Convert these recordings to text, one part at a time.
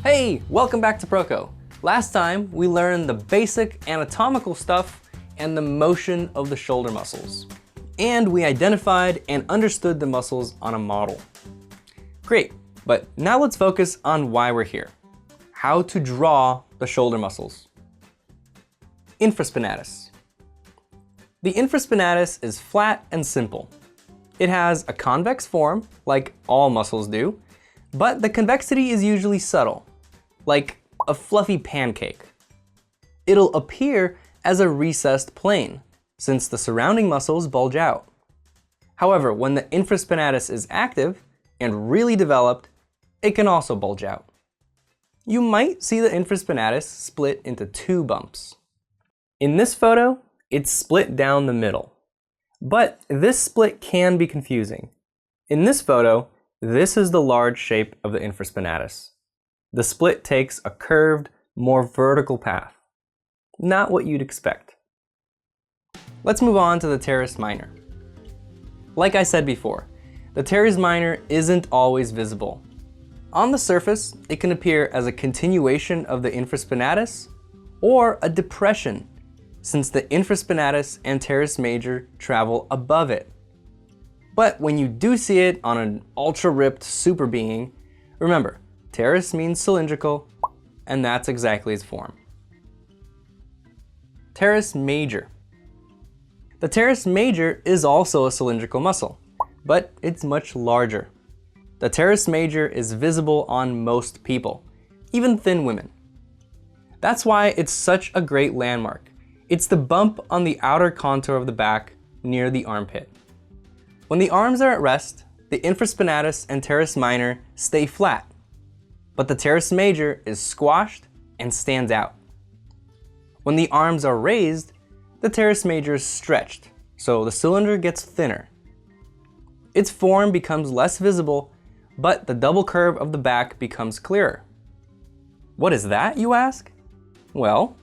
Hey, welcome back to Proko. Last time we learned the basic anatomical stuff and the motion of the shoulder muscles. And we identified and understood the muscles on a model. Great, but now let's focus on why we're here. How to draw the shoulder muscles. Infraspinatus. The infraspinatus is flat and simple. It has a convex form, like all muscles do, but the convexity is usually subtle, like a fluffy pancake. It'll appear as a recessed plane, since the surrounding muscles bulge out. However, when the infraspinatus is active and really developed, it can also bulge out. You might see the infraspinatus split into two bumps. In this photo, it's split down the middle. But this split can be confusing. In this photo, this is the large shape of the infraspinatus. The split takes a curved, more vertical path. Not what you'd expect. Let's move on to the Teres Minor. Like I said before, the Teres Minor isn't always visible. On the surface, it can appear as a continuation of the infraspinatus or a depression, since the infraspinatus and Teres Major travel above it. But when you do see it on an ultra-ripped super being, remember, Teres means cylindrical, and that's exactly its form. Teres Major. The Teres Major is also a cylindrical muscle, but it's much larger. The Teres Major is visible on most people, even thin women. That's why it's such a great landmark. It's the bump on the outer contour of the back near the armpit. When the arms are at rest, the infraspinatus and Teres Minor stay flat, but the Teres Major is squashed and stands out. When the arms are raised, the Teres Major is stretched, so the cylinder gets thinner. Its form becomes less visible, but the double curve of the back becomes clearer. What is that, you ask? Well,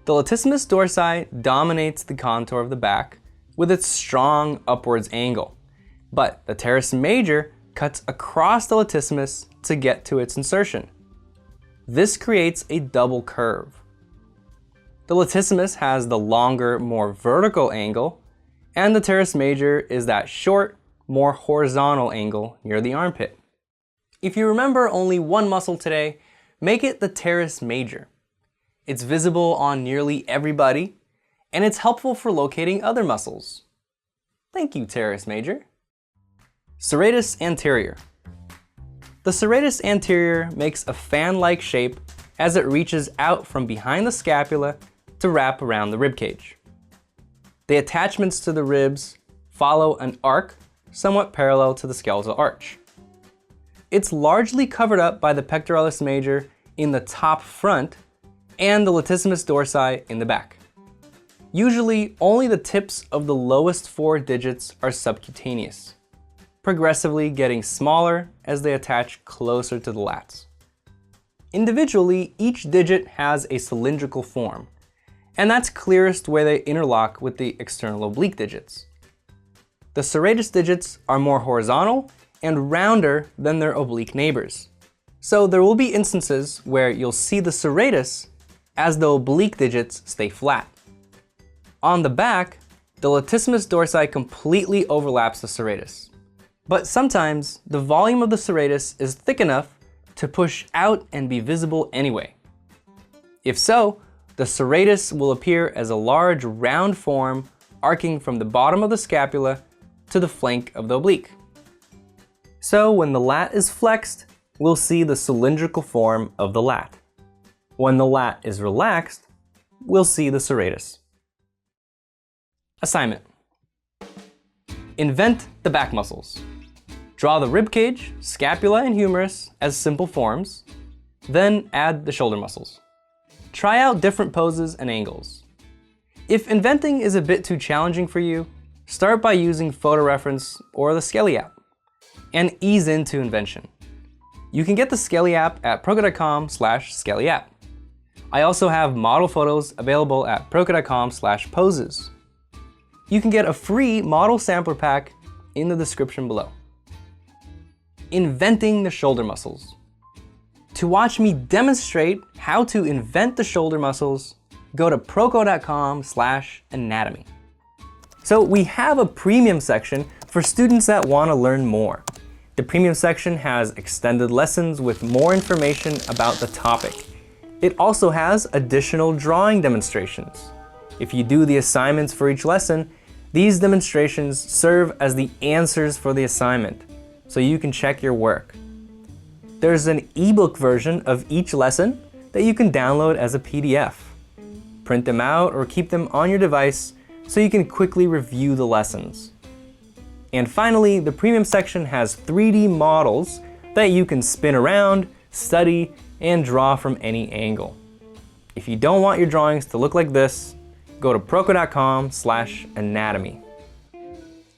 the latissimus dorsi dominates the contour of the back with its strong upwards angle, but the Teres Major cuts across the latissimus to get to its insertion. This creates a double curve. The latissimus has the longer, more vertical angle, and the Teres Major is that short, more horizontal angle near the armpit. If you remember only one muscle today, make it the Teres Major. It's visible on nearly everybody, and it's helpful for locating other muscles. Thank you, Teres Major. Serratus Anterior. The Serratus Anterior makes a fan-like shape as it reaches out from behind the scapula to wrap around the ribcage. The attachments to the ribs follow an arc somewhat parallel to the skeletal arch. It's largely covered up by the pectoralis major in the top front and the latissimus dorsi in the back. Usually, only the tips of the lowest 4 digits are subcutaneous, progressively getting smaller as they attach closer to the lats. Individually, each digit has a cylindrical form, and that's clearest where they interlock with the external oblique digits. The serratus digits are more horizontal and rounder than their oblique neighbors. So there will be instances where you'll see the serratus as the oblique digits stay flat. On the back, the latissimus dorsi completely overlaps the serratus. But sometimes, the volume of the serratus is thick enough to push out and be visible anyway. If so, the serratus will appear as a large round form arcing from the bottom of the scapula to the flank of the oblique. So when the lat is flexed, we'll see the cylindrical form of the lat. When the lat is relaxed, we'll see the serratus. Assignment. Invent the back muscles. Draw the ribcage, scapula, and humerus as simple forms, then add the shoulder muscles. Try out different poses and angles. If inventing is a bit too challenging for you, start by using photo reference or the Skelly app, and ease into invention. You can get the Skelly app at proko.com/Skelly app. I also have model photos available at proko.com/poses. You can get a free model sampler pack in the description below. Inventing the shoulder muscles. To watch me demonstrate how to invent the shoulder muscles, go to proko.com/anatomy. So we have a premium section for students that want to learn more. The premium section has extended lessons with more information about the topic. It also has additional drawing demonstrations. If you do the assignments for each lesson, these demonstrations serve as the answers for the assignment, so you can check your work. There's an ebook version of each lesson that you can download as a PDF. Print them out or keep them on your device so you can quickly review the lessons. And finally, the premium section has 3D models that you can spin around, study, and draw from any angle. If you don't want your drawings to look like this, go to proko.com/anatomy.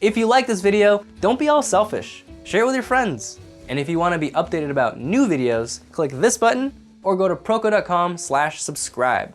If you like this video, don't be all selfish. Share it with your friends. And if you want to be updated about new videos, click this button or go to proko.com/subscribe.